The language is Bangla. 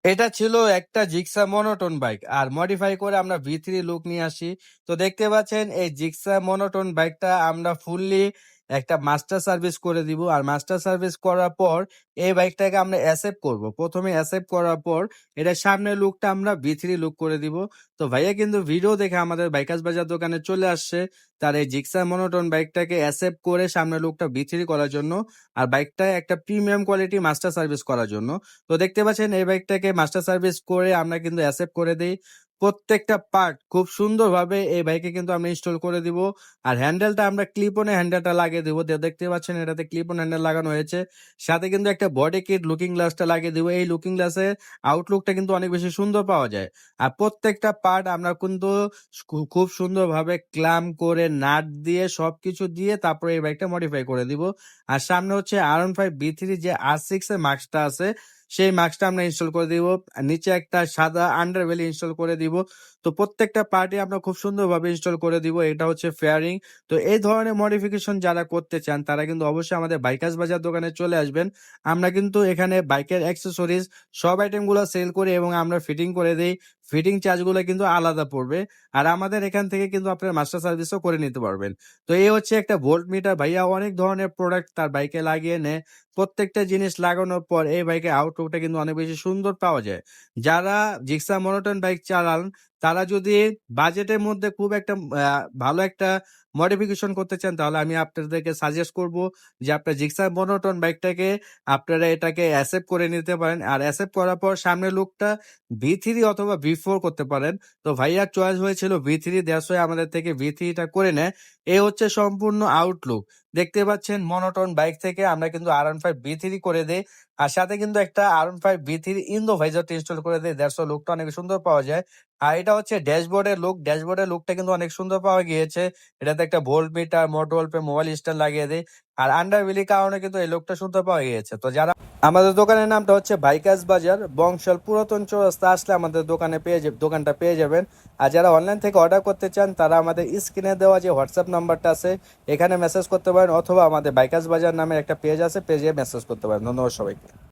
এটা ছিল একটা জিক্সা মনোটোন বাইক আর মডিফাই করে আমরা ভি3 লুক নিয়ে আসি। তো দেখতে পাচ্ছেন এই জিক্সা মনোটোন বাইকটা আমরা ফুললি একটা মাস্টার সার্ভিস করে দিব। আর মাস্টার সার্ভিস করার পর এই বাইকটাকে আমরা অ্যাসেপ্ট করব। প্রথমে অ্যাসেপ্ট করার পর এটা সামনের লুকটা আমরা ভি3 লুক করে দিব। তো ভাইয়া কিন্তু ভিডিও দেখে আমাদের বাইকার্স বাজার দোকানে চলে আসছে তার এই জিক্সা মনোটোন বাইকটাকে অ্যাসেপ্ট করে সামনের লুকটা ভি3 করার জন্য আর বাইকটা একটা প্রিমিয়াম কোয়ালিটি মাস্টার সার্ভিস করার জন্য। তো দেখতে পাচ্ছেন এই বাইকটাকে মাস্টার সার্ভিস করে আমরা কিন্তু অ্যাকসেপ্ট করে দিই। প্রত্যেকটা পার্ট খুব সুন্দরভাবে এই বাইকে কিন্তু আমরা ইনস্টল করে দিব। আর হ্যান্ডেলটা আমরা ক্লিপ অনে হ্যান্ডেলটা লাগিয়ে দিব। দেখতে পাচ্ছেন এটাতে ক্লিপ অন হ্যান্ডেল লাগানো হয়েছে। সাথে কিন্তু একটা বডি কিট লুকিং গ্লাসটা লাগিয়ে দিব। এই লুকিং গ্লাসে আউটলুকটা কিন্তু অনেক বেশি সুন্দর পাওয়া যায়। আর প্রত্যেকটা পার্ট আমরা কিন্তু খুব সুন্দরভাবে ক্লাম করে নাট দিয়ে সবকিছু দিয়ে তারপরে এই বাইকটা মডিফাই করে দিব। আর সামনে হচ্ছে R15V3 যে R6 এর মাস্কটা আছে সেই মাস্কটা আমরা ইনস্টল করে দিব। নিচে একটা সাদা আন্ডারবেলি ইনস্টল করে দিব। তো প্রত্যেকটা পার্টি আমরা খুব সুন্দরভাবে ইনস্টল করে দিব। এটা হচ্ছে ফেয়ারিং। তো এই ধরনের মডিফিকেশন যারা করতে চান তারা কিন্তু অবশ্যই আমাদের বাইকার্স বাজার দোকানে চলে আসবেন। আমরা কিন্তু এখানে বাইকের অ্যাক্সেসরিজ সব আইটেম গুলো সেল করি এবং আমরা ফিটিং করে দিই। ফিটিং চার্জ গুলো কিন্তু আলাদা পড়বে। আর আমাদের এখান থেকে কিন্তু আপনার মাস্টার সার্ভিসও করে নিতে পারবেন। তো এই হচ্ছে একটা ভোল্ট মিটার। ভাইয়া অনেক ধরনের প্রোডাক্ট তার বাইকে লাগিয়ে নেয়। প্রত্যেকটা জিনিস লাগানোর পর এই বাইকের আউটলুকটা কিন্তু অনেক বেশি সুন্দর পাওয়া যায়। যারা জিক্সার মনোটন বাইক চালান তারা যদি বাজেটের মধ্যে খুব একটা ভালো একটা মডিফিকেশন করতে চান তাহলে আমি আপনাদেরকে সাজেস্ট করব যে আপনার জিক্সার মনোটন বাইকটাকে আপনারা এটাকে অ্যাকসেপ্ট করে নিতে পারেন। আর অ্যাকসেপ্ট করার পর সামনের লুকটা ভি3 অথবা ভি4 করতে পারেন। তো ভাইয়ার চয়েস হয়েছিল ভি3, দ্যাটস ওয়াই আমাদের থেকে ভি3টা করে নেয়। এই হচ্ছে সম্পূর্ণ আউটলুক। দেখতে পাচ্ছেন মনোটন বাইক থেকে আমরা কিন্তু R15V3 করে দেই। আর সাথে কিন্তু একটা R15V3 ইন্দো ভাইজারটা ইনস্টল করে দেই। দ্যাটস ওয়াই লুকটা অনেক সুন্দর পাওয়া যায়। আর এটা হচ্ছে ড্যাশবোর্ডের লুক। ড্যাশবোর্ডের লুকটা কিন্তু অনেক সুন্দর পাওয়া গিয়েছে। এটাতে একটা ভোল্ট মিটার, মোটরোল পে, মোবাইল স্ট্যান্ড লাগিয়ে দেই। আর আন্ডারবেলির কারণে কিন্তু এই লুকটা সুন্দর পাওয়া গিয়েছে। তো যারা আমাদের দোকানের নামটা হচ্ছে বাইকার্স বাজার, বংশাল পুরাতন চৌরাস্তা আসলে আমাদের দোকানটা পেয়ে যাবেন। আর যারা অনলাইন থেকে অর্ডার করতে চান তারা আমাদের স্ক্রিনে দেওয়া যে হোয়াটসঅ্যাপ নাম্বারটা আছে এখানে মেসেজ করতে পারেন অথবা আমাদের বাইকার্স বাজার নামের একটা পেজ আছে, পেজে মেসেজ করতে পারেন। ধন্যবাদ সবাইকে।